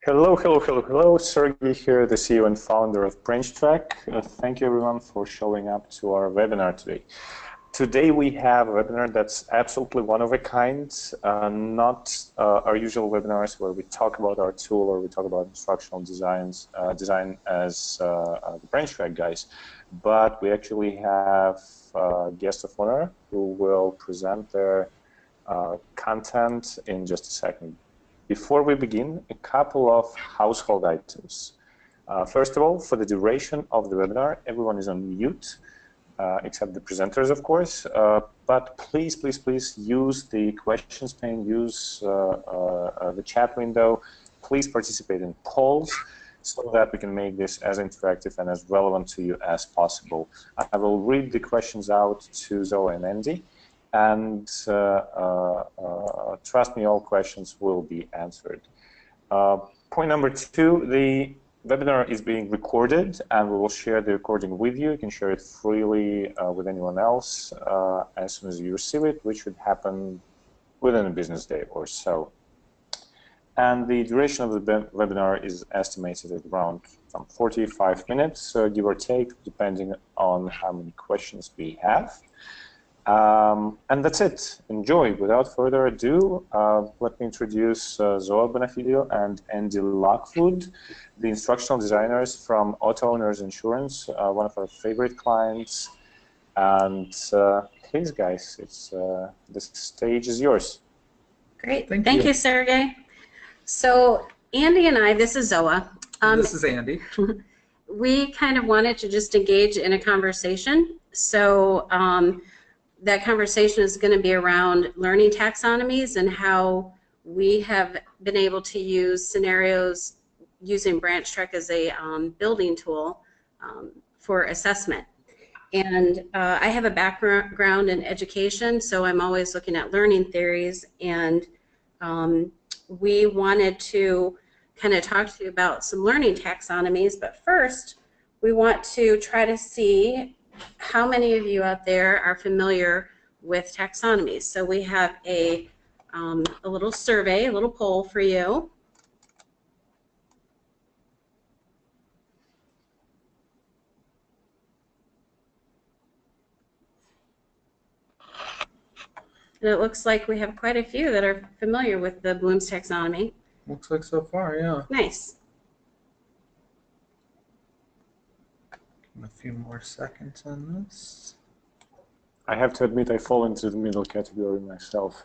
Hello, hello, hello, hello. Sergey here, the CEO and founder of BranchTrack. Thank you everyone for showing up to our webinar today. Today we have a webinar that's absolutely one of a kind, not our usual webinars where we talk about our tool or we talk about instructional design as the BranchTrack guys, but we actually have a guest of honor who will present their content in just a second. Before we begin, a couple of household items. First of all, for the duration of the webinar, everyone is on mute, except the presenters, of course. But please, please, please use the questions pane, use the chat window. Please participate in polls so that we can make this as interactive and as relevant to you as possible. I will read the questions out to Zoa and Andy. And trust me, all questions will be answered. Point number two, the webinar is being recorded and we will share the recording with you. You can share it freely with anyone else as soon as you receive it, which should happen within a business day or so. And the duration of the webinar is estimated at around 45 minutes, give or take, depending on how many questions we have. And that's it. Enjoy. Without further ado, let me introduce Zoa Bonofiglio and Andy Lockwood, the instructional designers from Auto Owners Insurance, one of our favorite clients. And please, guys, the stage is yours. Great. Thank you, Sergey. So Andy and I, this is Zoa. This is Andy. We kind of wanted to just engage in a conversation. So that conversation is going to be around learning taxonomies and how we have been able to use scenarios using BranchTrack as a building tool for assessment. And I have a background in education, so I'm always looking at learning theories, and we wanted to kind of talk to you about some learning taxonomies, but first we want to try to see how many of you out there are familiar with taxonomies. So we have a little survey, a little poll for you. And it looks like we have quite a few that are familiar with the Bloom's taxonomy. Looks like so far, yeah. Nice. A few more seconds on this. I have to admit I fall into the middle category myself.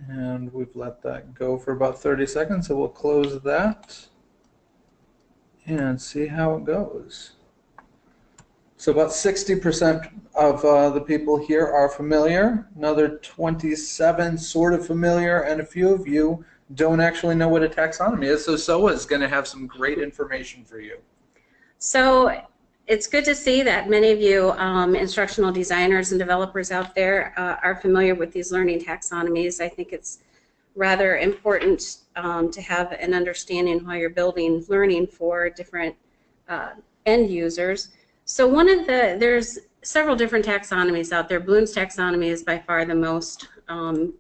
And we've let that go for about 30 seconds, so we'll close that and see how it goes. So about 60% of the people here are familiar, another 27 sort of familiar, and a few of you don't actually know what a taxonomy is, so Zoa is going to have some great information for you. So it's good to see that many of you instructional designers and developers out there are familiar with these learning taxonomies. I think it's rather important to have an understanding while you're building learning for different end users. So there's several different taxonomies out there. Bloom's taxonomy is by far the most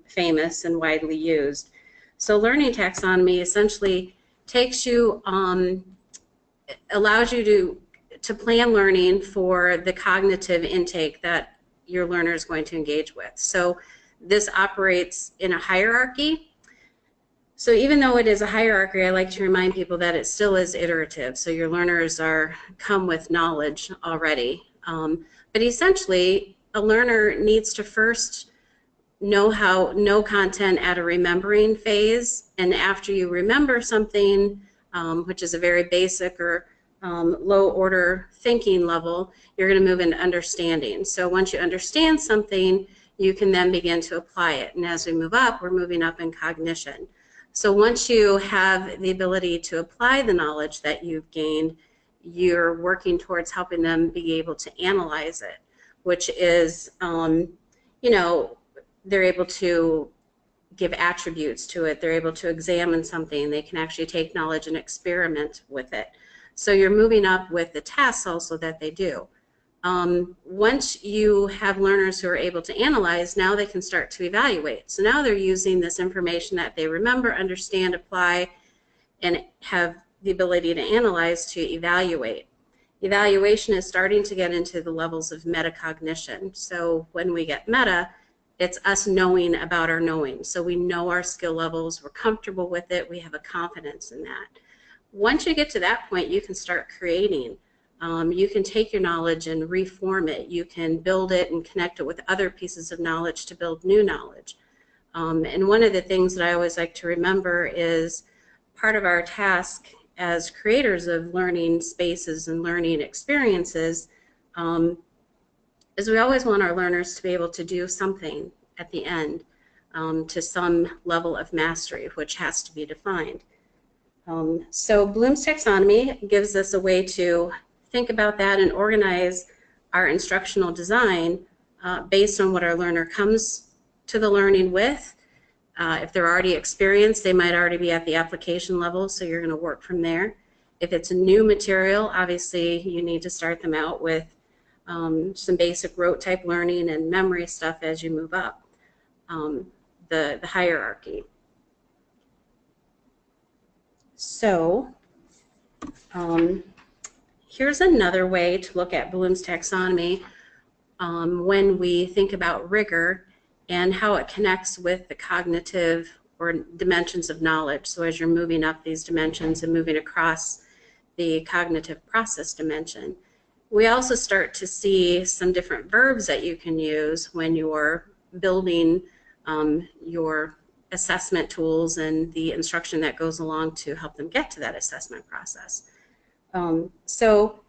famous and widely used. So learning taxonomy essentially takes you, allows you to plan learning for the cognitive intake that your learner is going to engage with. So this operates in a hierarchy. So even though it is a hierarchy, I like to remind people that it still is iterative. So your learners come with knowledge already. But essentially, a learner needs to first know content at a remembering phase, and after you remember something, which is a very basic or low order thinking level, you're going to move into understanding. So once you understand something, you can then begin to apply it, and as we move up, we're moving up in cognition. So once you have the ability to apply the knowledge that you've gained, you're working towards helping them be able to analyze it, which is, you know, they're able to give attributes to it. They're able to examine something. They can actually take knowledge and experiment with it. So you're moving up with the tasks also that they do. Once you have learners who are able to analyze, now they can start to evaluate. So now they're using this information that they remember, understand, apply, and have the ability to analyze to evaluate. Evaluation is starting to get into the levels of metacognition. So when we get meta, it's us knowing about our knowing. So we know our skill levels, we're comfortable with it, we have a confidence in that. Once you get to that point, you can start creating. You can take your knowledge and reform it. You can build it and connect it with other pieces of knowledge to build new knowledge. And one of the things that I always like to remember is part of our task as creators of learning spaces and learning experiences is we always want our learners to be able to do something at the end to some level of mastery, which has to be defined. So Bloom's taxonomy gives us a way to think about that and organize our instructional design based on what our learner comes to the learning with. If they're already experienced, they might already be at the application level, so you're going to work from there. If it's a new material, obviously you need to start them out with some basic rote type learning and memory stuff as you move up the hierarchy. So here's another way to look at Bloom's taxonomy when we think about rigor and how it connects with the cognitive or dimensions of knowledge. So as you're moving up these dimensions and moving across the cognitive process dimension, we also start to see some different verbs that you can use when you're building your assessment tools and the instruction that goes along to help them get to that assessment process. So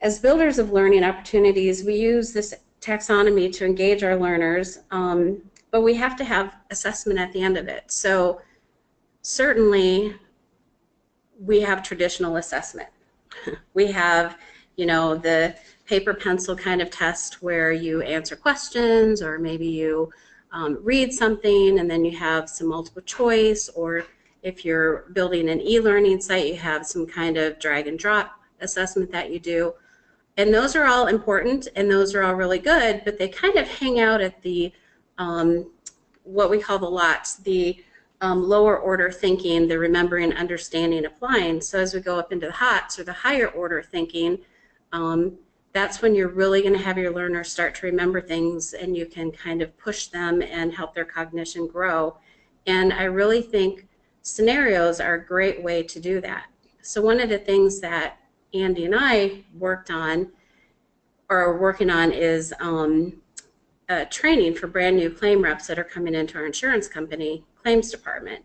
as builders of learning opportunities, we use this taxonomy to engage our learners, but we have to have assessment at the end of it. So certainly we have traditional assessment. We have, you know, the paper pencil kind of test where you answer questions, or maybe you read something and then you have some multiple choice, or if you're building an e-learning site, you have some kind of drag and drop assessment that you do. And those are all important and those are all really good, but they kind of hang out at the, what we call the lots, the lower order thinking, the remembering, understanding, applying. So as we go up into the HOTS, or the higher order thinking, that's when you're really going to have your learners start to remember things, and you can kind of push them and help their cognition grow. And I really think scenarios are a great way to do that. So one of the things that Andy and I worked on, or are working on, is training for brand new claim reps that are coming into our insurance company claims department.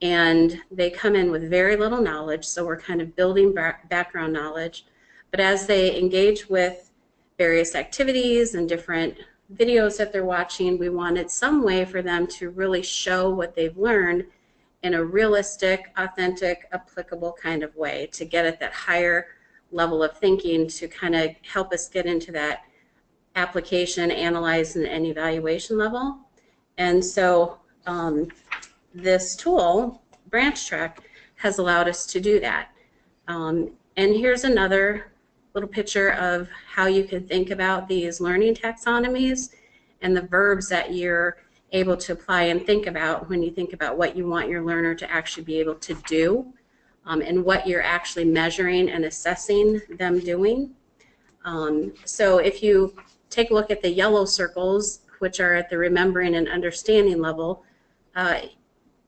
And they come in with very little knowledge, so we're kind of building background knowledge. But as they engage with various activities and different videos that they're watching, we wanted some way for them to really show what they've learned in a realistic, authentic, applicable kind of way to get at that higher level of thinking, to kind of help us get into that application, analyze, and evaluation level. And so this tool, BranchTrack, has allowed us to do that. And here's another little picture of how you can think about these learning taxonomies and the verbs that you're able to apply and think about when you think about what you want your learner to actually be able to do, and what you're actually measuring and assessing them doing. So if you take a look at the yellow circles, which are at the remembering and understanding level,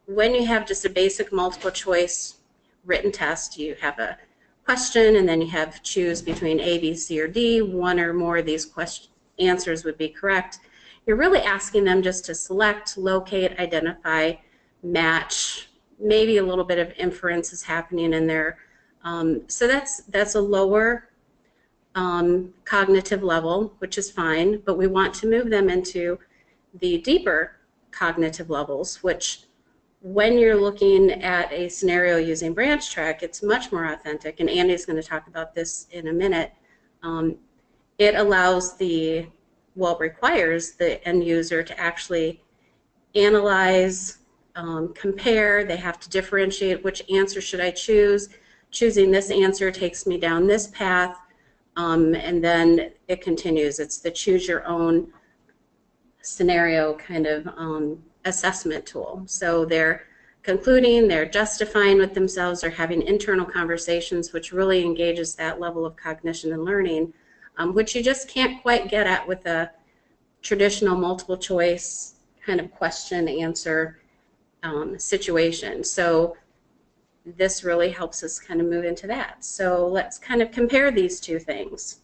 when you have just a basic multiple choice written test, you have a question and then you have choose between A, B, C, or D. One or more of these answers would be correct. You're really asking them just to select, locate, identify, match. Maybe a little bit of inference is happening in there. So that's a lower cognitive level, which is fine, but we want to move them into the deeper cognitive levels, which when you're looking at a scenario using BranchTrack, it's much more authentic, and Andy's going to talk about this in a minute. It allows it requires the end user to actually analyze, compare. They have to differentiate which answer should I choose. Choosing this answer takes me down this path. And then it continues. It's the choose your own scenario kind of assessment tool. So they're concluding, they're justifying with themselves, they're having internal conversations, which really engages that level of cognition and learning, which you just can't quite get at with a traditional multiple choice kind of question answer situation. So this really helps us kind of move into that. So let's kind of compare these two things.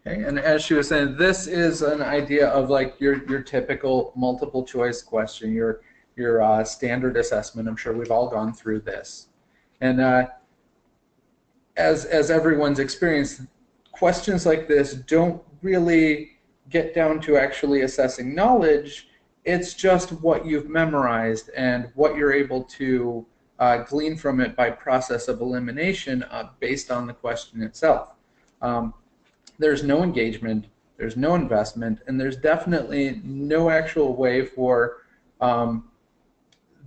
Okay, and as she was saying, this is an idea of like your typical multiple choice question, your standard assessment. I'm sure we've all gone through this. And as everyone's experienced, questions like this don't really get down to actually assessing knowledge. It's just what you've memorized and what you're able to glean from it by process of elimination based on the question itself. There's no engagement, there's no investment, and there's definitely no actual way for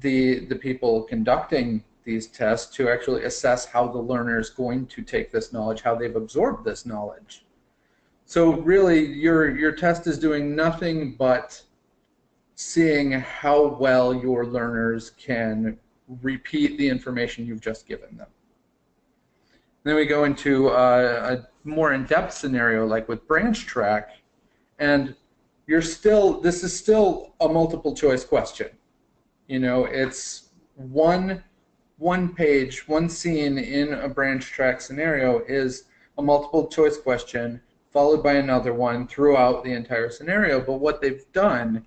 the people conducting these tests to actually assess how the learner is going to take this knowledge, how they've absorbed this knowledge. So really, your test is doing nothing but seeing how well your learners can repeat the information you've just given them. Then we go into a more in-depth scenario, like with BranchTrack, and this is still a multiple choice question. You know, it's one page, one scene in a BranchTrack scenario is a multiple choice question followed by another one throughout the entire scenario. But what they've done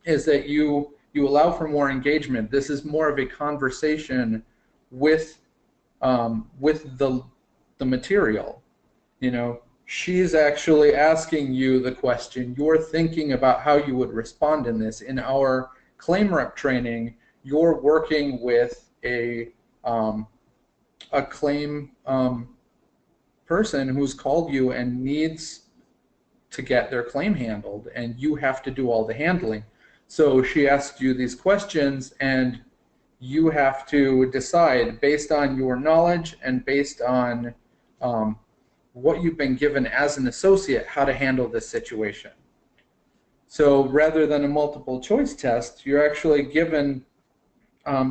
is that you allow for more engagement. This is more of a conversation with the material. You know, she's actually asking you the question. You're thinking about how you would respond in this. In our claim rep training, you're working with a claim person who's called you and needs to get their claim handled, and you have to do all the handling. So she asked you these questions, and you have to decide based on your knowledge and based on what you've been given as an associate how to handle this situation. So rather than a multiple choice test, you're actually given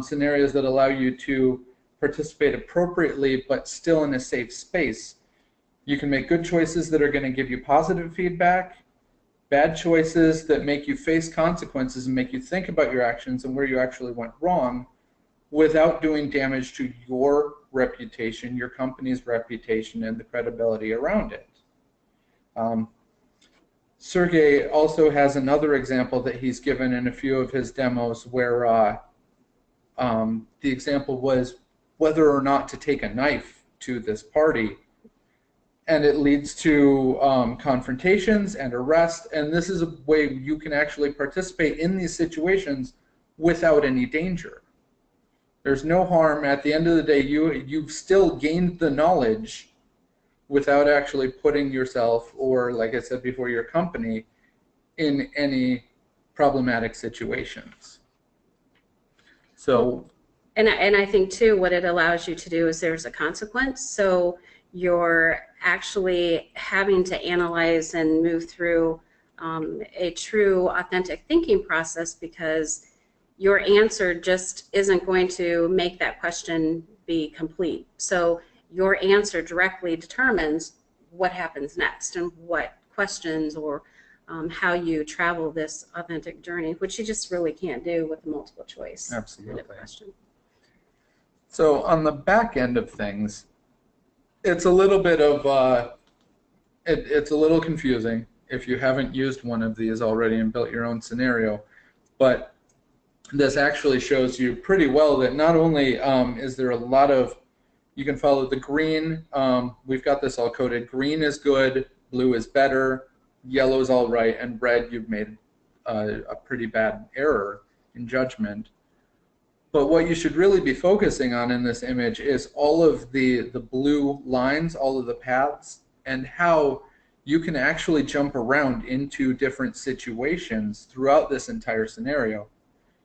scenarios that allow you to participate appropriately but still in a safe space. You can make good choices that are going to give you positive feedback, bad choices that make you face consequences and make you think about your actions and where you actually went wrong without doing damage to your reputation, your company's reputation, and the credibility around it. Sergey also has another example that he's given in a few of his demos where the example was whether or not to take a knife to this party. And it leads to confrontations and arrest, and this is a way you can actually participate in these situations without any danger. There's no harm. At the end of the day, you've still gained the knowledge without actually putting yourself, or like I said before, your company, in any problematic situations. So, and I think too, what it allows you to do is there's a consequence. So you're actually having to analyze and move through a true, authentic thinking process, because your answer just isn't going to make that question be complete. So your answer directly determines what happens next and what questions or how you travel this authentic journey, which you just really can't do with a multiple choice absolutely. kind of question. So on the back end of things, it's a little bit of it's a little confusing if you haven't used one of these already and built your own scenario, but this actually shows you pretty well that not only is there a lot of, you can follow the green, we've got this all coded, green is good, blue is better, yellow is all right, and red you've made a pretty bad error in judgment. But what you should really be focusing on in this image is all of the blue lines, all of the paths, and how you can actually jump around into different situations throughout this entire scenario.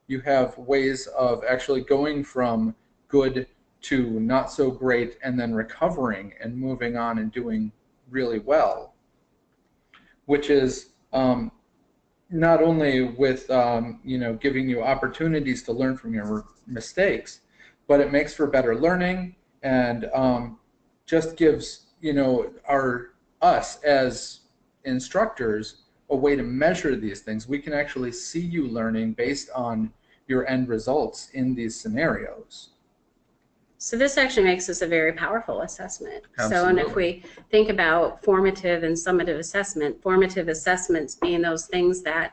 You have ways of actually going from good to not so great and then recovering and moving on and doing really well, which is not only with giving you opportunities to learn from your mistakes, but it makes for better learning, and just gives us as instructors a way to measure these things. We can actually see you learning based on your end results in these scenarios. So this actually makes this a very powerful assessment. Absolutely. So, and if we think about formative and summative assessment, formative assessments being those things that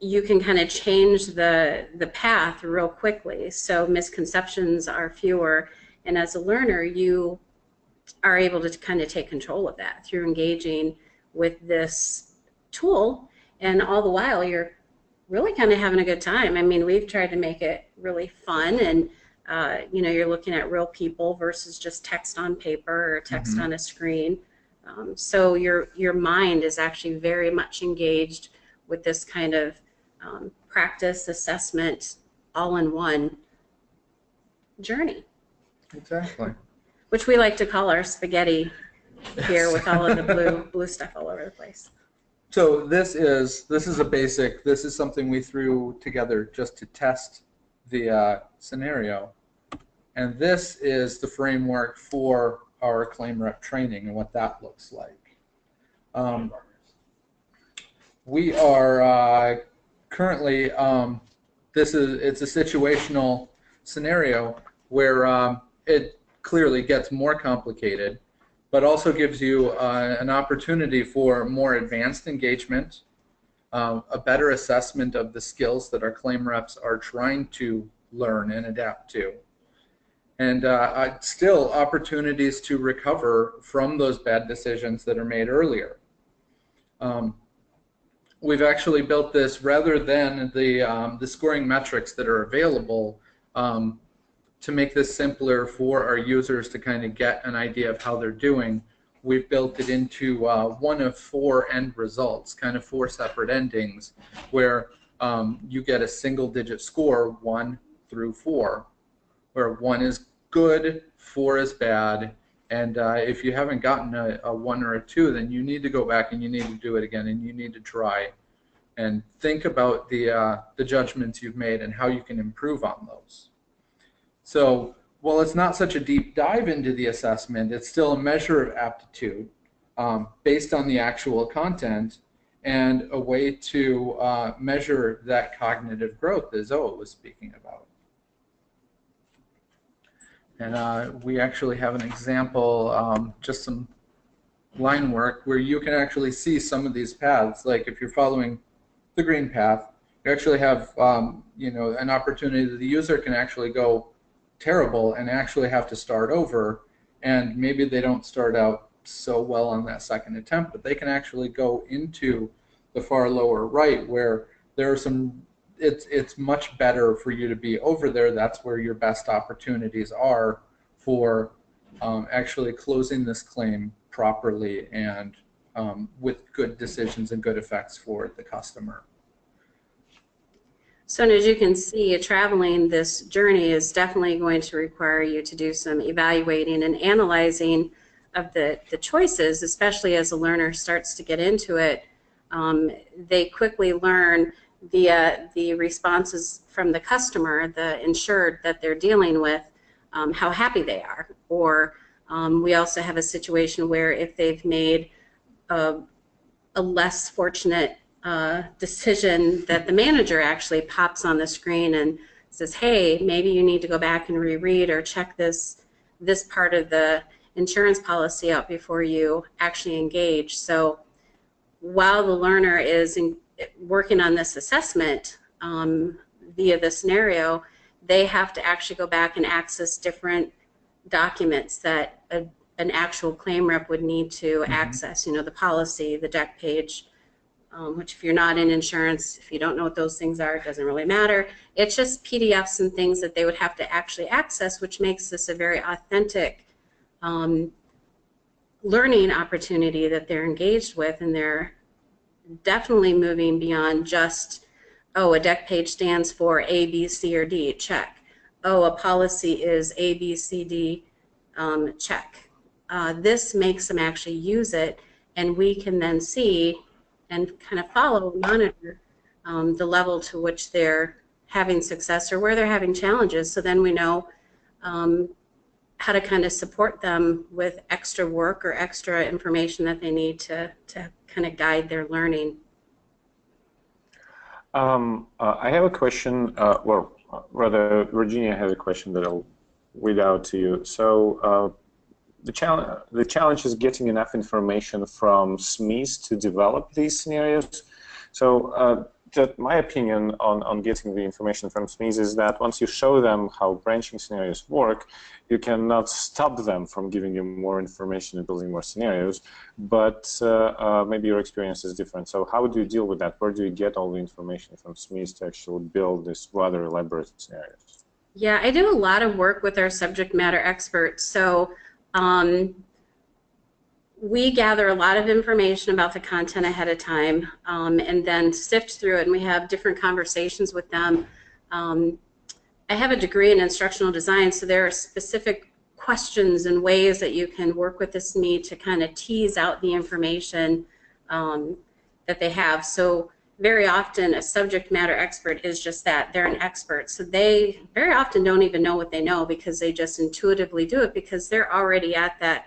you can kind of change the path real quickly. So misconceptions are fewer, and as a learner, you are able to kind of take control of that through engaging with this tool, and all the while you're really kind of having a good time. I mean, we've tried to make it really fun, and you're looking at real people versus just text on paper or text on a screen. So your mind is actually very much engaged with this kind of practice assessment all-in-one journey. Exactly. Which we like to call our spaghetti here, with all of the blue stuff all over the place. So this is something we threw together just to test the scenario, and this is the framework for our claim rep training and what that looks like. We are currently it's a situational scenario where it clearly gets more complicated, but also gives you an opportunity for more advanced engagement, a better assessment of the skills that our claim reps are trying to learn and adapt to, and still opportunities to recover from those bad decisions that are made earlier. We've actually built this rather than the scoring metrics that are available, to make this simpler for our users to kind of get an idea of how they're doing. We've built it into one of 4 end results, kind of 4 separate endings, where you get a single-digit score, 1 through 4, where 1 is good, 4 is bad, and if you haven't gotten a 1 or a 2, then you need to go back and you need to do it again, and you need to try and think about the judgments you've made and how you can improve on those. So while it's not such a deep dive into the assessment, it's still a measure of aptitude based on the actual content, and a way to measure that cognitive growth that Zoa was speaking about. And we actually have an example, just some line work, where you can actually see some of these paths. Like if you're following the green path, you actually have an opportunity that the user can actually go terrible and actually have to start over, and maybe they don't start out so well on that second attempt, but they can actually go into the far lower right, where there are some, it's much better for you to be over there. That's where your best opportunities are for actually closing this claim properly and with good decisions and good effects for the customer. So as you can see, traveling this journey is definitely going to require you to do some evaluating and analyzing of the choices, especially as a learner starts to get into it. They quickly learn the responses from the customer, the insured that they're dealing with, how happy they are. Or we also have a situation where if they've made a less fortunate decision, that the manager actually pops on the screen and says, hey, maybe you need to go back and reread or check this part of the insurance policy out before you actually engage. So while the learner is working on this assessment via the scenario, they have to actually go back and access different documents that an actual claim rep would need to access. The policy, the deck page, which if you're not in insurance, if you don't know what those things are, it doesn't really matter. It's just PDFs and things that they would have to actually access, which makes this a very authentic learning opportunity that they're engaged with, and they're definitely moving beyond just, oh, a deck page stands for A, B, C, or D, check. Oh, a policy is A, B, C, D, check. This makes them actually use it, and we can then see and kind of follow, monitor the level to which they're having success or where they're having challenges. So then we know how to kind of support them with extra work or extra information that they need to kind of guide their learning. I have a question, well, rather, Virginia has a question that I'll read out to you. So the challenge is getting enough information from SMEs to develop these scenarios. So my opinion on getting the information from SMEs is that once you show them how branching scenarios work, you cannot stop them from giving you more information and building more scenarios, but maybe your experience is different. So how do you deal with that? Where do you get all the information from SMEs to actually build these rather elaborate scenarios? Yeah, I do a lot of work with our subject matter experts. So we gather a lot of information about the content ahead of time and then sift through it, and we have different conversations with them. I have a degree in instructional design, so there are specific questions and ways that you can work with the SME to kind of tease out the information that they have. So very often a subject matter expert is just that. They're an expert. So they very often don't even know what they know because they just intuitively do it because they're already at that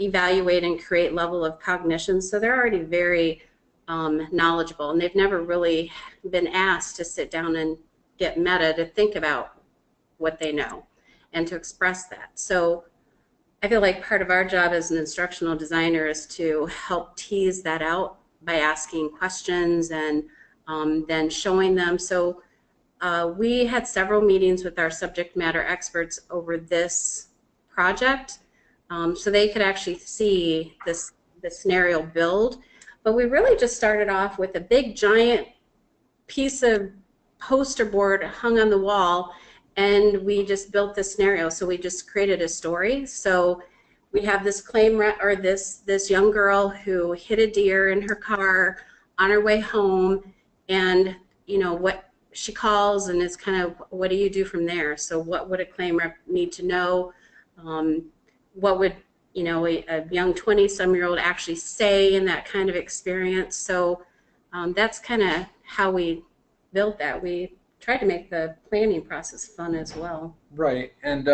evaluate and create level of cognition. So they're already very knowledgeable, and they've never really been asked to sit down and get meta to think about what they know and to express that. So I feel like part of our job as an instructional designer is to help tease that out by asking questions and then showing them. So we had several meetings with our subject matter experts over this project so they could actually see the scenario build. But we really just started off with a big giant piece of poster board hung on the wall, and we just built the scenario. So we just created a story. So we have this this young girl who hit a deer in her car on her way home, and you know what she calls, and it's kind of what do you do from there? So what would a claim rep need to know? What would a young 20-some-year-old actually say in that kind of experience? So that's kind of how we built that. We tried to make the planning process fun as well. Right, and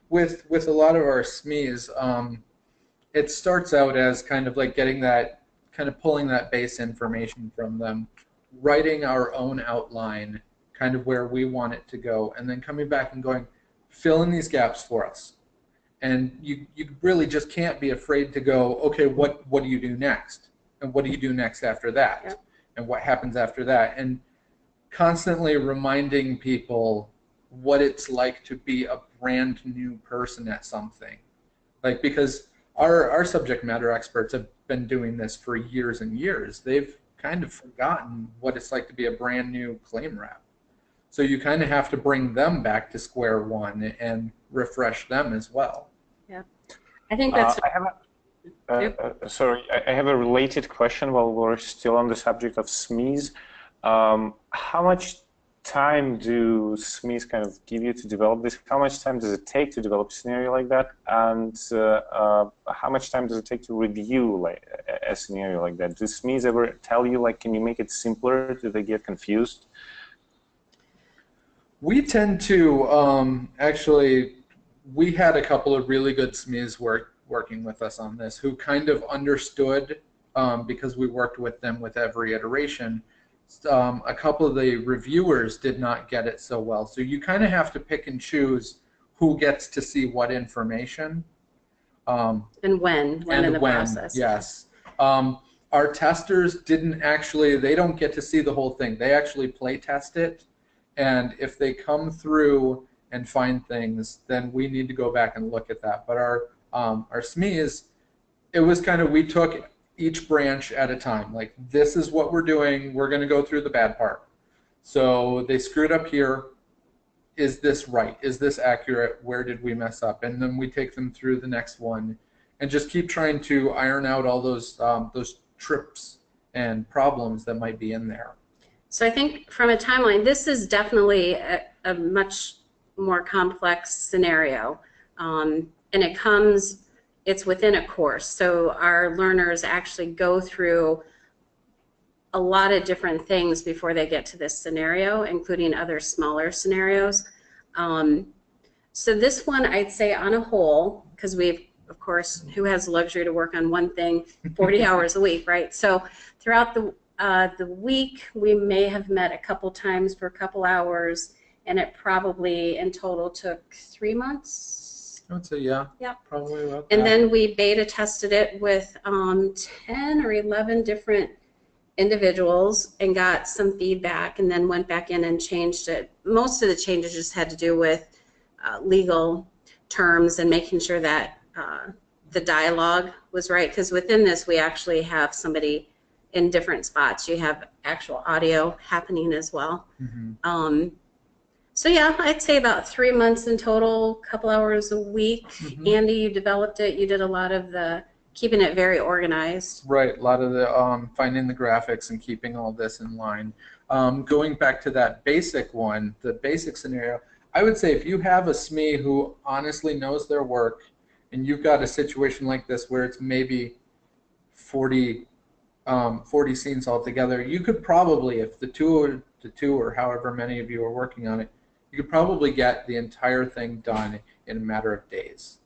with a lot of our SMEs, it starts out as kind of like getting that, kind of pulling that base information from them, writing our own outline, kind of where we want it to go, and then coming back and going, fill in these gaps for us. And you really just can't be afraid to go, okay, what do you do next? And what do you do next after that? Yep. And what happens after that? And constantly reminding people what it's like to be a brand new person at something. Like, because our subject matter experts have been doing this for years and years. They've kind of forgotten what it's like to be a brand new claim rep. So you kind of have to bring them back to square one and refresh them as well. Yeah, I think that's. Sorry, I have a related question while we're still on the subject of SMEs. How much time do SMEs kind of give you to develop this? How much time does it take to develop a scenario like that? And how much time does it take to review like a scenario like that? Do SMEs ever tell you, like, can you make it simpler? Do they get confused? We tend to actually, we had a couple of really good SMEs working with us on this who kind of understood, because we worked with them with every iteration. A couple of the reviewers did not get it so well. So you kind of have to pick and choose who gets to see what information. And when in the process. Yes. Our testers didn't actually, they don't get to see the whole thing. They actually play test it. And if they come through and find things, then we need to go back and look at that. But our SMEs, it was kind of, we took each branch at a time. Like, this is what we're doing. We're going to go through the bad part. So they screwed up here. Is this right? Is this accurate? Where did we mess up? And then we take them through the next one and just keep trying to iron out all those trips and problems that might be in there. So I think from a timeline, this is definitely a much more complex scenario. and it's within a course. So our learners actually go through a lot of different things before they get to this scenario, including other smaller scenarios. So this one, I'd say on a whole, because we've, of course, who has the luxury to work on one thing 40 hours a week, right? So throughout the week, we may have met a couple times for a couple hours, and it probably in total took 3 months. I would say, yeah. Yep. Probably about And that. then we beta tested it with 10 or 11 different individuals and got some feedback, and then went back in and changed it. Most of the changes just had to do with legal terms and making sure that the dialogue was right, because within this we actually have somebody in different spots. You have actual audio happening as well. Mm-hmm. So yeah, I'd say about 3 months in total, couple hours a week. Mm-hmm. Andy, you developed it. You did a lot of the keeping it very organized. Right, a lot of the finding the graphics and keeping all this in line. Going back to that basic one, the basic scenario, I would say if you have a SME who honestly knows their work, and you've got a situation like this where it's maybe 40 scenes altogether, you could probably, if the two or however many of you are working on it, you could probably get the entire thing done in a matter of days.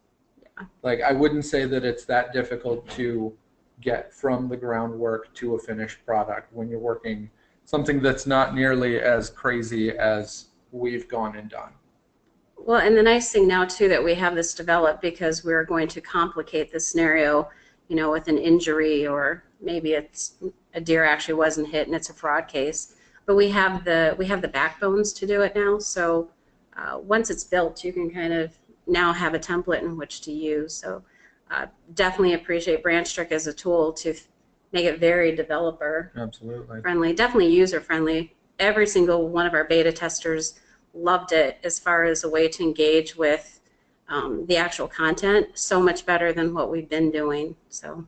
Yeah. Like, I wouldn't say that it's that difficult to get from the groundwork to a finished product when you're working something that's not nearly as crazy as we've gone and done. Well, and the nice thing now too that we have this developed, because we're going to complicate the scenario, you know, with an injury, or maybe it's a deer actually wasn't hit and it's a fraud case. But we have the backbones to do it now. So once it's built, you can kind of now have a template in which to use. So definitely appreciate BranchTrack as a tool to make it very developer friendly, definitely user friendly. Every single one of our beta testers loved it as far as a way to engage with the actual content. So much better than what we've been doing. So.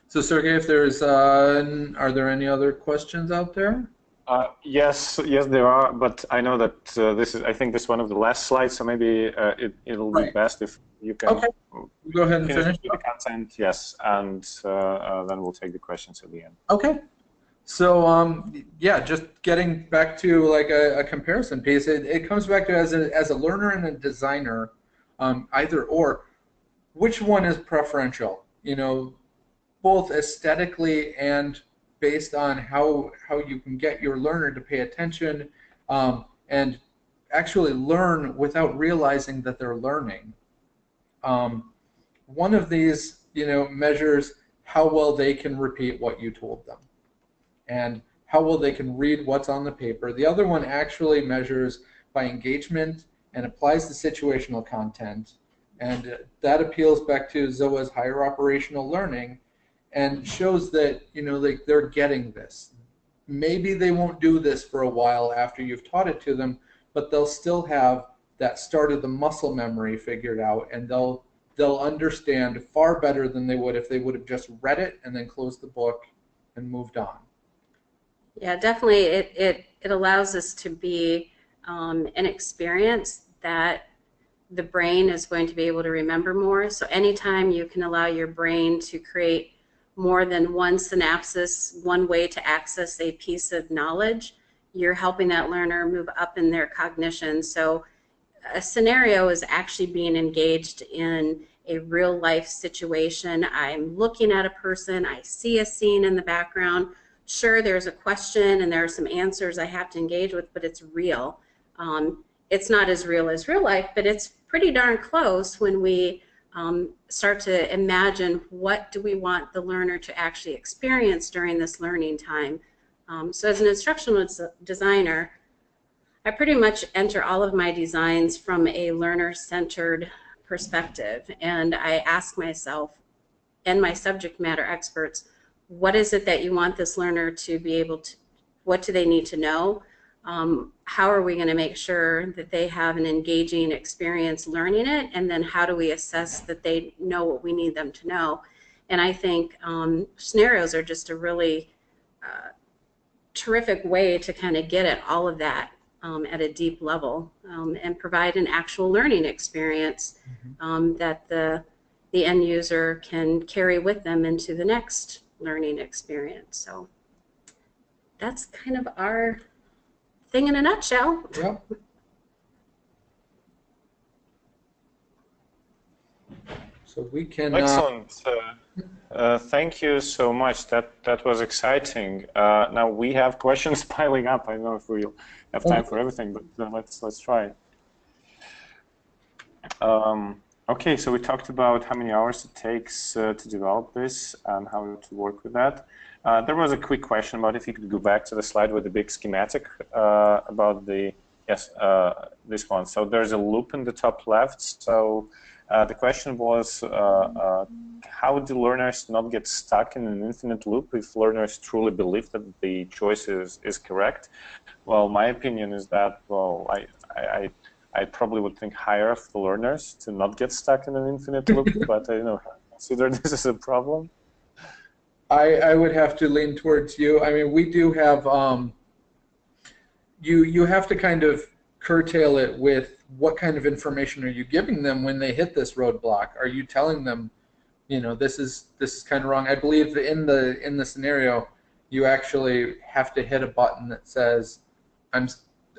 So Sergey, if there's, are there any other questions out there? Yes, there are, but I know that I think this is one of the last slides, so maybe it'll be best if you can go ahead and finish the content, yes, and then we'll take the questions at the end. Okay. So yeah, just getting back to like a comparison piece, it comes back to as a learner and a designer, either or, which one is preferential? You know, both aesthetically and based on how you can get your learner to pay attention and actually learn without realizing that they're learning. One of these, you know, measures how well they can repeat what you told them and how well they can read what's on the paper. The other one actually measures by engagement and applies the situational content, and that appeals back to Zoa's higher operational learning and shows that, you know, like they're getting this. Maybe they won't do this for a while after you've taught it to them, but they'll still have that start of the muscle memory figured out, and they'll understand far better than they would if they would have just read it and then closed the book and moved on. Yeah, definitely. It allows us to be an experience that the brain is going to be able to remember more. So anytime you can allow your brain to create more than one synapsis, one way to access a piece of knowledge, you're helping that learner move up in their cognition. So a scenario is actually being engaged in a real life situation. I'm looking at a person, I see a scene in the background. Sure, there's a question and there are some answers I have to engage with, but it's real. It's not as real as real life, but it's pretty darn close when we start to imagine what do we want the learner to actually experience during this learning time. So as an instructional designer, I pretty much enter all of my designs from a learner-centered perspective, and I ask myself and my subject matter experts, what is it that you want this learner to be able to, what do they need to know? How are we going to make sure that they have an engaging experience learning it? And then how do we assess that they know what we need them to know? And I think scenarios are just a really terrific way to kind of get at all of that at a deep level, and provide an actual learning experience that the end user can carry with them into the next learning experience. So that's kind of our thing in a nutshell. Yep. So we can. Excellent. Thank you so much. That was exciting. Now we have questions piling up. I don't know if we'll have time for everything, but let's try. Okay, so we talked about how many hours it takes to develop this and how to work with that. There was a quick question about if you could go back to the slide with the big schematic about the, yes, this one. So there's a loop in the top left. So the question was, how do learners not get stuck in an infinite loop if learners truly believe that the choice is correct? Well, my opinion is that, well, I probably would think higher of the learners to not get stuck in an infinite loop, but I consider this as a problem. I would have to lean towards you. I mean, we do have, you have to kind of curtail it with what kind of information are you giving them when they hit this roadblock? Are you telling them, you know, this is kind of wrong? I believe in the scenario, you actually have to hit a button that says,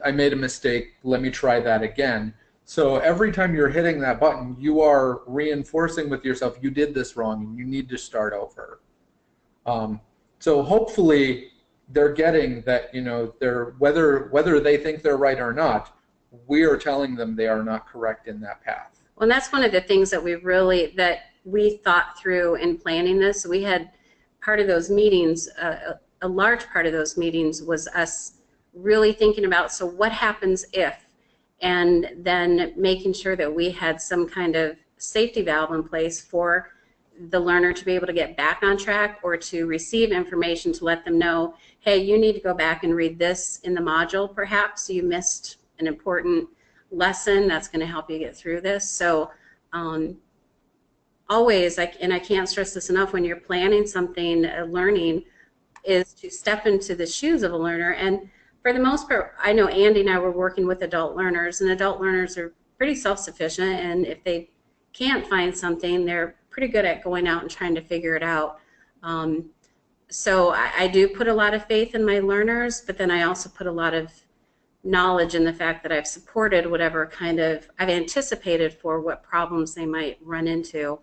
I made a mistake, let me try that again. So every time you're hitting that button, you are reinforcing with yourself, you did this wrong and you need to start over. So hopefully they're getting that, you know, whether they think they're right or not, we are telling them they are not correct in that path. Well, and that's one of the things that we thought through in planning this. We had part of those meetings, a large part of those meetings was us really thinking about, so what happens if, and then making sure that we had some kind of safety valve in place for the learner to be able to get back on track or to receive information to let them know, hey, you need to go back and read this in the module, perhaps you missed an important lesson that's going to help you get through this. So always, and I can't stress this enough, when you're planning something, learning, is to step into the shoes of a learner. And for the most part, I know Andy and I were working with adult learners, and adult learners are pretty self-sufficient, and if they can't find something, they're pretty good at going out and trying to figure it out. So I do put a lot of faith in my learners, but then I also put a lot of knowledge in the fact that I've supported whatever kind of, I've anticipated for what problems they might run into,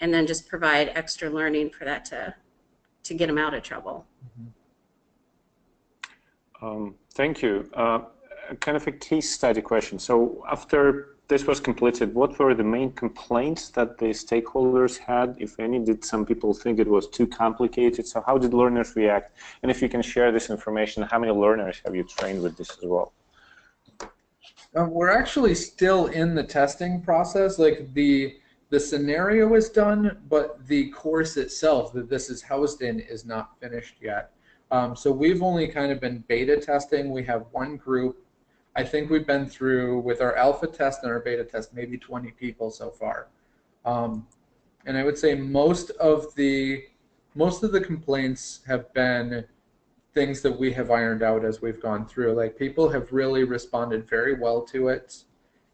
and then just provide extra learning for that to get them out of trouble. Thank you. Kind of a case study question. So after this was completed, what were the main complaints that the stakeholders had, if any? Did some people think it was too complicated? So how did learners react? And if you can share this information, how many learners have you trained with this as well? We're actually still in the testing process. Like the scenario is done, but the course itself that this is housed in is not finished yet. So we've only kind of been beta testing. We have one group. I think we've been through, with our alpha test and our beta test, maybe 20 people so far. And I would say most of the complaints have been things that we have ironed out as we've gone through. Like, people have really responded very well to it.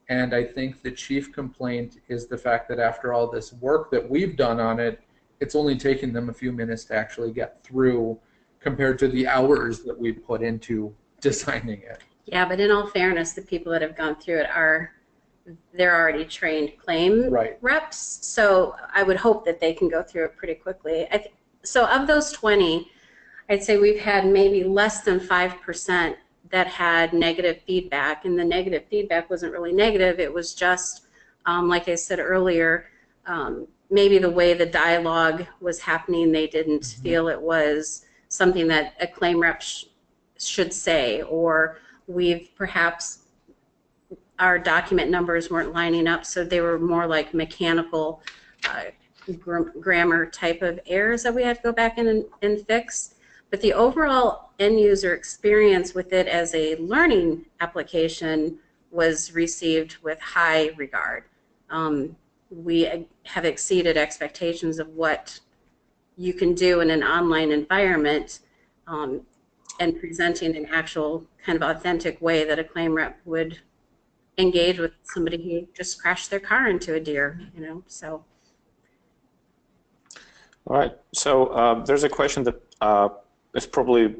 And I think the chief complaint is the fact that after all this work that we've done on it, it's only taken them a few minutes to actually get through compared to the hours that we put into designing it. Yeah, but in all fairness, the people that have gone through it they're already trained claim reps, so I would hope that they can go through it pretty quickly. So of those 20, I'd say we've had maybe less than 5% that had negative feedback, and the negative feedback wasn't really negative, it was just, like I said earlier, maybe the way the dialogue was happening, they didn't feel it was something that a claim rep should say, or our document numbers weren't lining up, so they were more like mechanical grammar type of errors that we had to go back in and fix. But the overall end user experience with it as a learning application was received with high regard. We have exceeded expectations of what you can do in an online environment. and presenting an actual kind of authentic way that a claim rep would engage with somebody who just crashed their car into a deer, you know, so. All right, so there's a question that is probably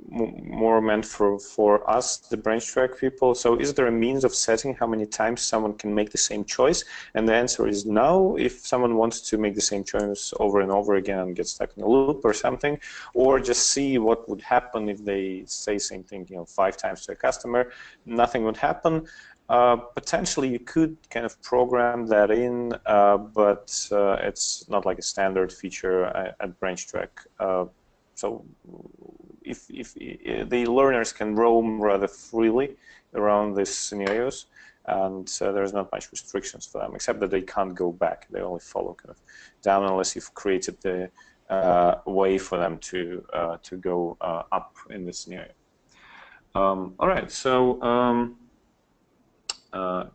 more meant for us, the BranchTrack people. So is there a means of setting how many times someone can make the same choice? And the answer is no, if someone wants to make the same choice over and over again and get stuck in a loop or something, or just see what would happen if they say same thing, you know, 5 times to a customer, nothing would happen. Potentially you could kind of program that in, but it's not like a standard feature at BranchTrack. So if the learners can roam rather freely around these scenarios, and there's not much restrictions for them, except that they can't go back. They only follow kind of down unless you've created the way for them to go up in the scenario. All right, so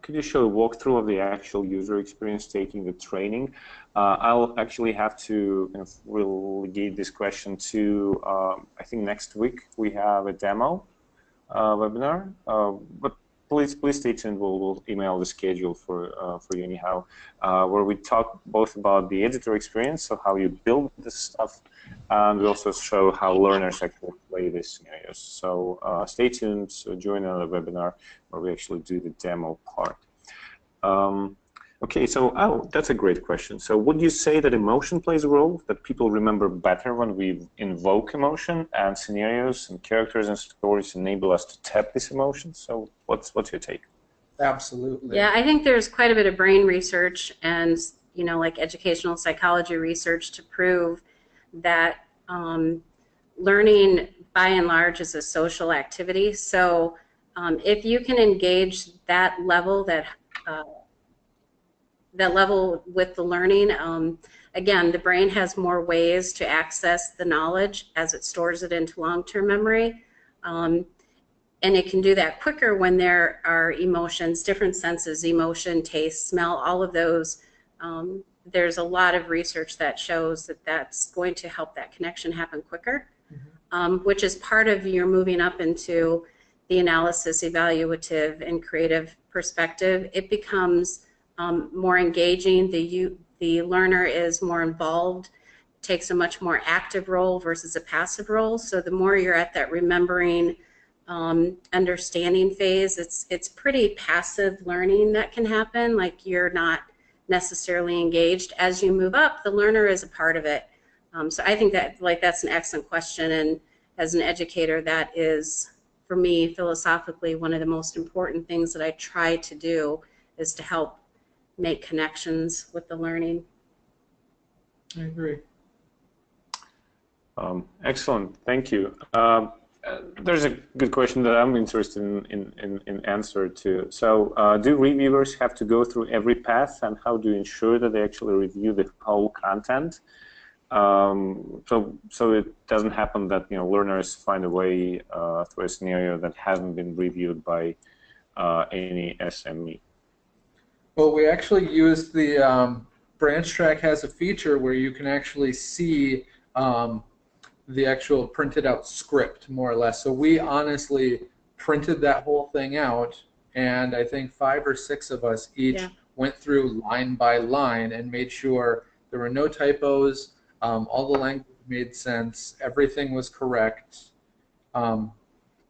could you show a walkthrough of the actual user experience taking the training? I'll actually have to kind of relegate this question to, I think next week we have a demo webinar, but please stay tuned. We'll email the schedule for you anyhow, where we talk both about the editor experience, so how you build this stuff, and we also show how learners actually play these scenarios. So stay tuned, so join another webinar where we actually do the demo part. Okay, so that's a great question. So would you say that emotion plays a role, that people remember better when we invoke emotion, and scenarios and characters and stories enable us to tap this emotion? So what's your take? Absolutely. Yeah, I think there's quite a bit of brain research and, you know, like educational psychology research to prove that learning by and large is a social activity. So if you can engage that level, that level with the learning, again, the brain has more ways to access the knowledge as it stores it into long-term memory. And it can do that quicker when there are emotions, different senses, emotion, taste, smell, all of those. There's a lot of research that shows that that's going to help that connection happen quicker, which is part of your moving up into the analysis, evaluative, and creative perspective. It becomes more engaging. The learner is more involved, takes a much more active role versus a passive role. So the more you're at that remembering, understanding phase, it's pretty passive learning that can happen. Like you're not necessarily engaged. As you move up, the learner is a part of it. So I think that that's an excellent question, and as an educator, that is, for me, philosophically, one of the most important things that I try to do is to help make connections with the learning. I agree. Excellent, thank you. There's a good question that I'm interested in answer to. So do reviewers have to go through every path, and how do you ensure that they actually review the whole content? So it doesn't happen that, you know, learners find a way through a scenario that hasn't been reviewed by any SME. Well, we actually use the BranchTrack has a feature where you can actually see the actual printed out script, more or less. So we honestly printed that whole thing out, and I think 5 or 6 of us each went through line by line and made sure there were no typos, all the language made sense, everything was correct,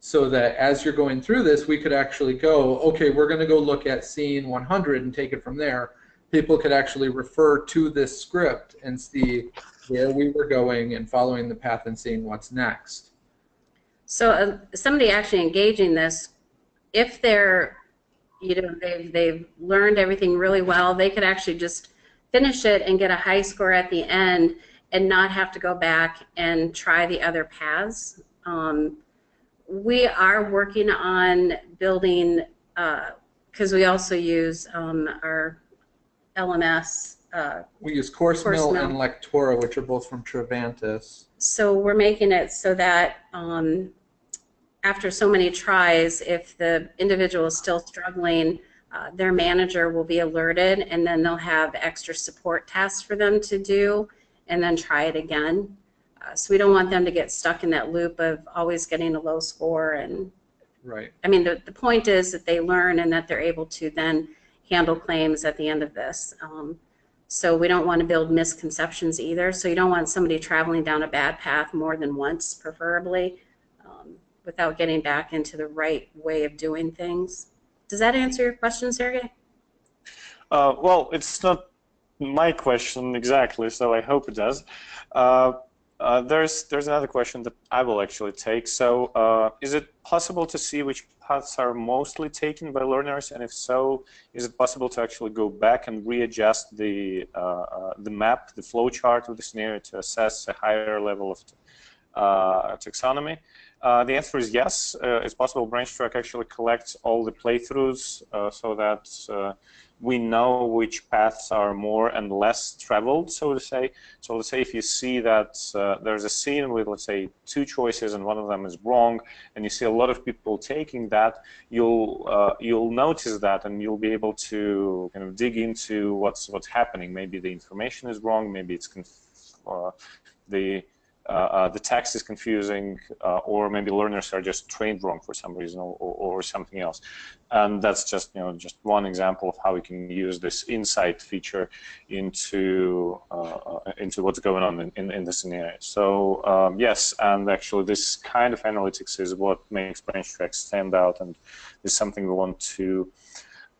so that as you're going through this, we could actually go, okay, we're going to go look at scene 100 and take it from there. People could actually refer to this script and see where we were going and following the path and seeing what's next. So somebody actually engaging this, if they're, you know, they've learned everything really well, they could actually just finish it and get a high score at the end and not have to go back and try the other paths. We are working on building, because we also use our LMS. We use CourseMill and Lectora, which are both from Trivantis. So we're making it so that after so many tries, if the individual is still struggling, their manager will be alerted, and then they'll have extra support tasks for them to do, and then try it again. So we don't want them to get stuck in that loop of always getting a low score. And Right. I mean, the point is that they learn and that they're able to then handle claims at the end of this. So we don't want to build misconceptions either. So you don't want somebody traveling down a bad path more than once, preferably, without getting back into the right way of doing things. Does that answer your question, Sergey? Well, it's not my question exactly, so I hope it does. There's another question that I will actually take. So, is it possible to see which paths are mostly taken by learners, and if so, is it possible to actually go back and readjust the map, the flow chart of the scenario to assess a higher level of taxonomy? The answer is yes. It's possible. BranchTrack actually collects all the playthroughs so that we know which paths are more and less traveled, so to say. So let's say if you see that there's a scene with, let's say, 2 choices and one of them is wrong, and you see a lot of people taking that, you'll notice that, and you'll be able to kind of dig into what's happening. Maybe the information is wrong, maybe it's the text is confusing, or maybe learners are just trained wrong for some reason, or something else. And that's just just one example of how we can use this insight feature into what's going on in the scenario. So yes, and actually this kind of analytics is what makes BranchTrack stand out, and is something we want to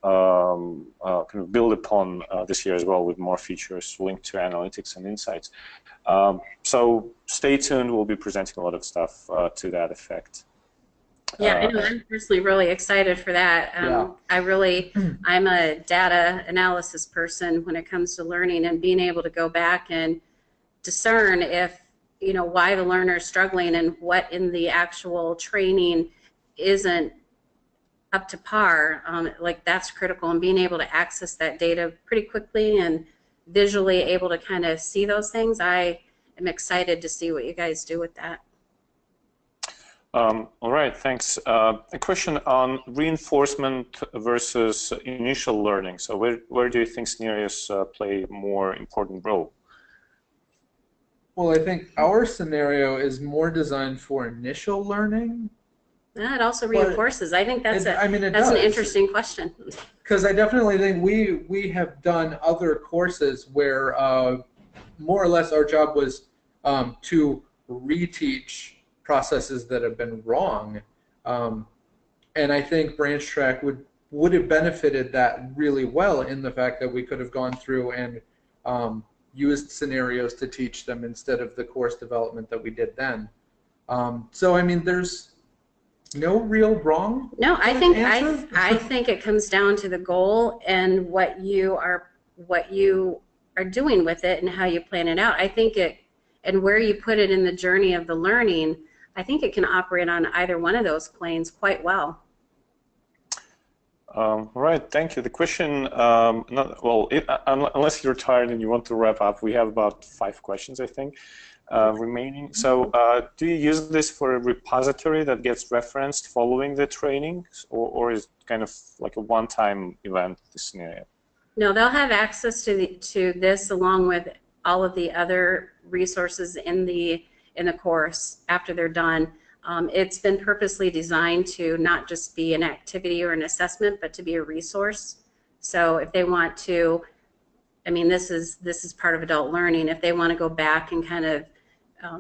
kind of build upon this year as well, with more features linked to analytics and insights. So stay tuned. We'll be presenting a lot of stuff to that effect. Yeah, I know. I'm personally really excited for that. I'm a data analysis person when it comes to learning, and being able to go back and discern if, why the learner is struggling and what in the actual training isn't up to par, like that's critical, and being able to access that data pretty quickly and visually able to kind of see those things. I am excited to see what you guys do with that. All right, thanks. A question on reinforcement versus initial learning. So where do you think scenarios play a more important role? Well, I think our scenario is more designed for initial learning. It also reinforces. I think that's that's an interesting question. Because I definitely think we have done other courses where more or less our job was to reteach processes that have been wrong, and I think BranchTrack would have benefited that really well, in the fact that we could have gone through and used scenarios to teach them instead of the course development that we did then. So I mean, there's no real wrong. No, I think it comes down to the goal and what you are doing with it and how you plan it out. I think and where you put it in the journey of the learning, I think it can operate on either one of those planes quite well. All right, thank you. The question, unless you're tired and you want to wrap up, we have about 5 questions, I think, remaining. So do you use this for a repository that gets referenced following the training, or is it kind of like a one-time event, this scenario? No, they'll have access to this along with all of the other resources in the course after they're done. It's been purposely designed to not just be an activity or an assessment, but to be a resource. So if they want to, I mean, this is part of adult learning. If they want to go back and kind of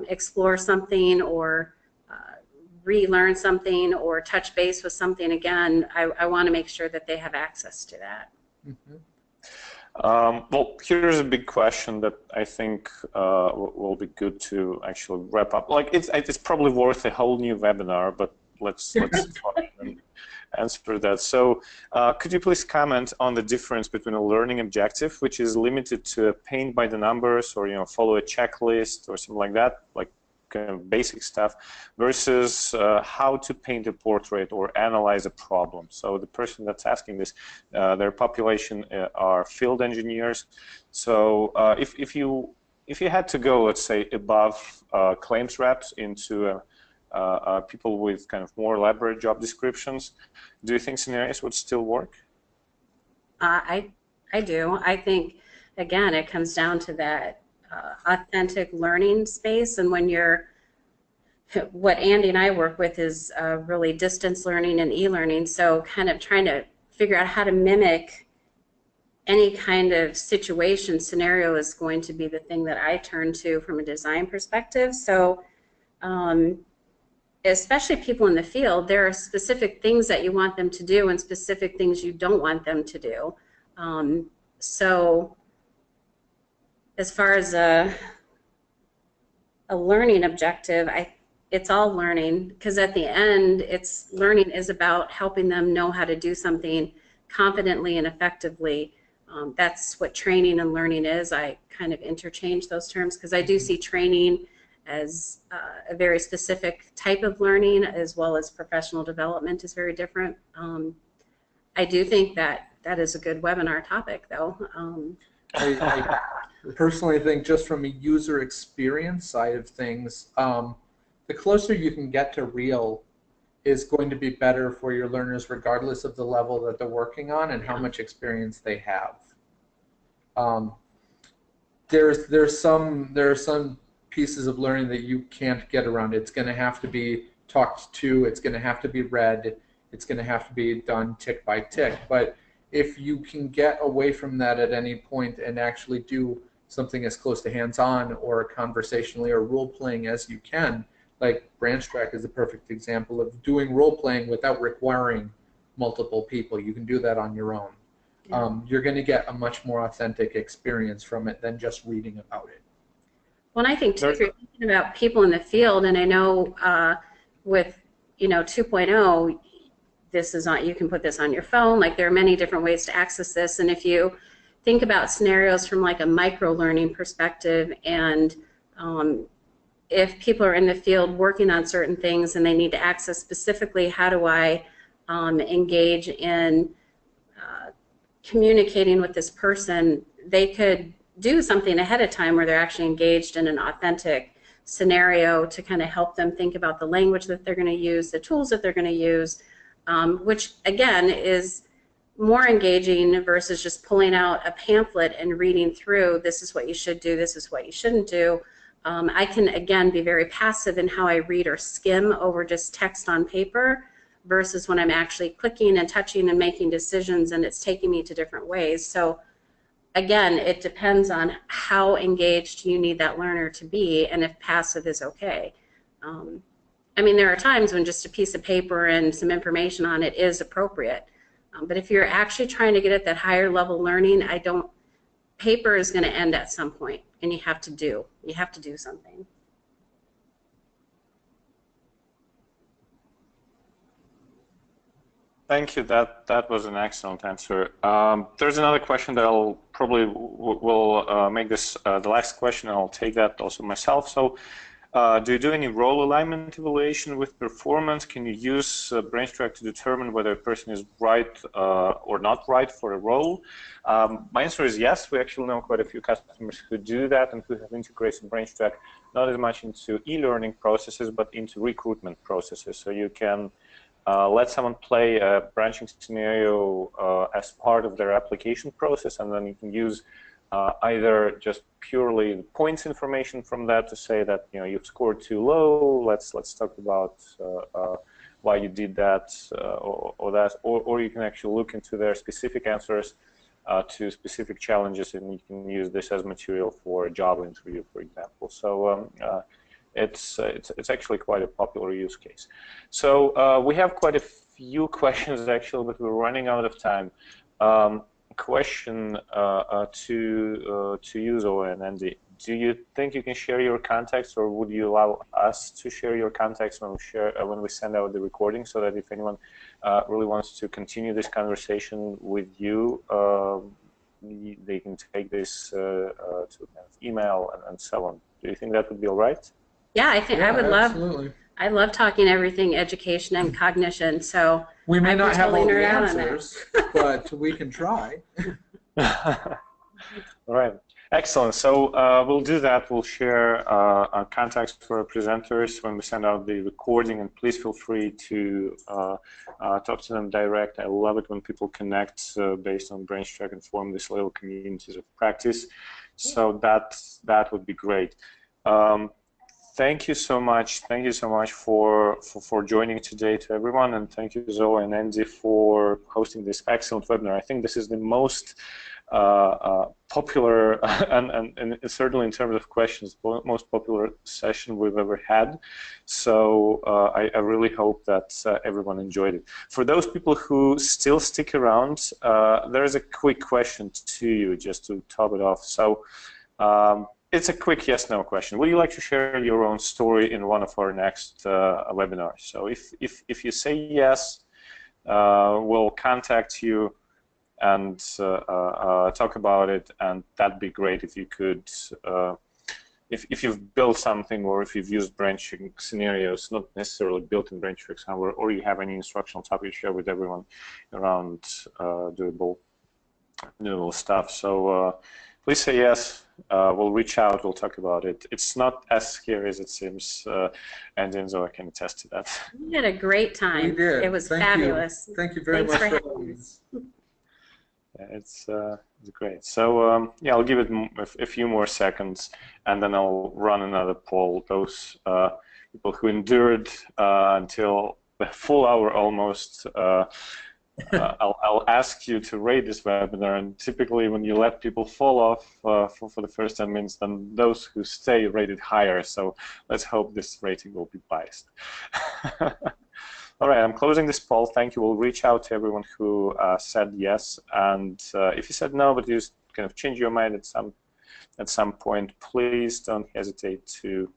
explore something, or relearn something, or touch base with something again, I want to make sure that they have access to that. Mm-hmm. Well, here's a big question that I think will be good to actually wrap up. Like, it's probably worth a whole new webinar, but let's try and answer that. So, could you please comment on the difference between a learning objective, which is limited to a paint by the numbers, or follow a checklist or something like that, like kind of basic stuff, versus how to paint a portrait or analyze a problem? So the person that's asking this, their population are field engineers. So if you had to go, let's say, above claims reps into people with kind of more elaborate job descriptions, do you think scenarios would still work? I do. I think, again, it comes down to that authentic learning space. And when you're, what Andy and I work with is really distance learning and e-learning, so kind of trying to figure out how to mimic any kind of situation scenario is going to be the thing that I turn to from a design perspective. So especially people in the field, there are specific things that you want them to do and specific things you don't want them to do. So as far as a learning objective, it's all learning, because at the end, learning is about helping them know how to do something confidently and effectively. That's what training and learning is. I kind of interchange those terms because I do see training as a very specific type of learning, as well as professional development is very different. I do think that is a good webinar topic, though. I personally think, just from a user experience side of things, the closer you can get to real is going to be better for your learners, regardless of the level that they're working on and how much experience they have. There are some pieces of learning that you can't get around. It's going to have to be talked to. It's going to have to be read. It's going to have to be done tick by tick. But if you can get away from that at any point and actually do something as close to hands-on or conversationally or role-playing as you can, like BranchTrack is a perfect example of doing role-playing without requiring multiple people. You can do that on your own. You're going to get a much more authentic experience from it than just reading about it. Well, and I think, too, if you're thinking about people in the field, and I know with 2.0, this is on, you can put this on your phone. Like, there are many different ways to access this. And if you think about scenarios from like a micro learning perspective, and if people are in the field working on certain things and they need to access specifically, how do I engage in communicating with this person, they could do something ahead of time where they're actually engaged in an authentic scenario to kind of help them think about the language that they're going to use, the tools that they're going to use, which again is more engaging versus just pulling out a pamphlet and reading through, this is what you should do, this is what you shouldn't do. I can, again, be very passive in how I read or skim over just text on paper versus when I'm actually clicking and touching and making decisions, and it's taking me to different ways. So again, it depends on how engaged you need that learner to be and if passive is okay. I mean, there are times when just a piece of paper and some information on it is appropriate. But if you're actually trying to get at that higher level learning, paper is going to end at some point, and you have to do something. Thank you. That was an excellent answer. There's another question that I'll probably will make this the last question. I'll take that also myself. So, do you do any role alignment evaluation with performance? Can you use BranchTrack to determine whether a person is right or not right for a role? My answer is yes. We actually know quite a few customers who do that and who have integrated BranchTrack not as much into e-learning processes, but into recruitment processes. So you can let someone play a branching scenario as part of their application process, and then you can use either just purely the points information from that to say that you've scored too low. Let's talk about why you did that or you can actually look into their specific answers to specific challenges, and you can use this as material for a job interview, for example. So it's actually quite a popular use case. So we have quite a few questions actually, but we're running out of time. Question to you, Zoa and Andy. Do you think you can share your contacts, or would you allow us to share your contacts when we send out the recording, so that if anyone really wants to continue this conversation with you, they can take this to kind of email and so on? Do you think that would be all right? Yeah, I think I would absolutely. love. I love talking everything education and cognition. So we may not have all the nerd answers, but we can try. All right, excellent. So we'll do that. We'll share our contacts for our presenters when we send out the recording, and please feel free to talk to them direct. I love it when people connect based on BranchTrack and form these little communities of practice. So that would be great. Thank you so much. Thank you so much for joining today to everyone, and thank you Zoa and Andy for hosting this excellent webinar. I think this is the most popular and certainly in terms of questions, most popular session we've ever had. So I really hope that everyone enjoyed it. For those people who still stick around, there is a quick question to you just to top it off. So. It's a quick yes/no question. Would you like to share your own story in one of our next webinars? So if you say yes, we'll contact you and talk about it, and that'd be great if you could. If you've built something or if you've used branching scenarios, not necessarily built in BranchTrack somewhere, or you have any instructional topic to share with everyone around doable stuff. So please say yes. We'll reach out, we'll talk about it. It's not as scary as it seems, and Zoa can attest to that. We had a great time. We did. It was Thank fabulous. You. Thank you very Thanks much for for having us. Yeah, it's great. So yeah, I'll give it a few more seconds, and then I'll run another poll. Those people who endured until the full hour almost, I'll ask you to rate this webinar, and typically when you let people fall off for the first 10 minutes, then those who stay rate it higher. So let's hope this rating will be biased. All right, I'm closing this poll. Thank you. We'll reach out to everyone who said yes, and if you said no, but you just kind of change your mind at some point, please don't hesitate to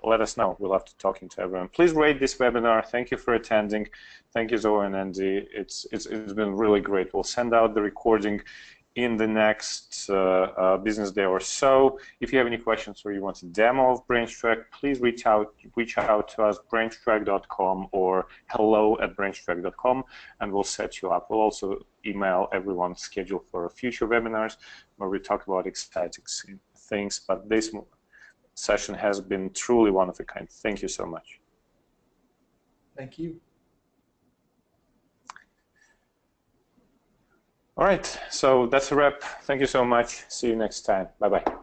let us know. We'll have to talk to everyone. Please rate this webinar. Thank you for attending. Thank you, Zoa and Andy. It's been really great. We'll send out the recording in the next business day or so. If you have any questions or you want a demo of BranchTrack, please reach out to us, branchtrack.com or hello@branchtrack.com, and we'll set you up. We'll also email everyone schedule for future webinars where we talk about exciting things, but this session has been truly one of a kind. Thank you so much. Thank you. All right, so that's a wrap. Thank you so much. See you next time. Bye-bye.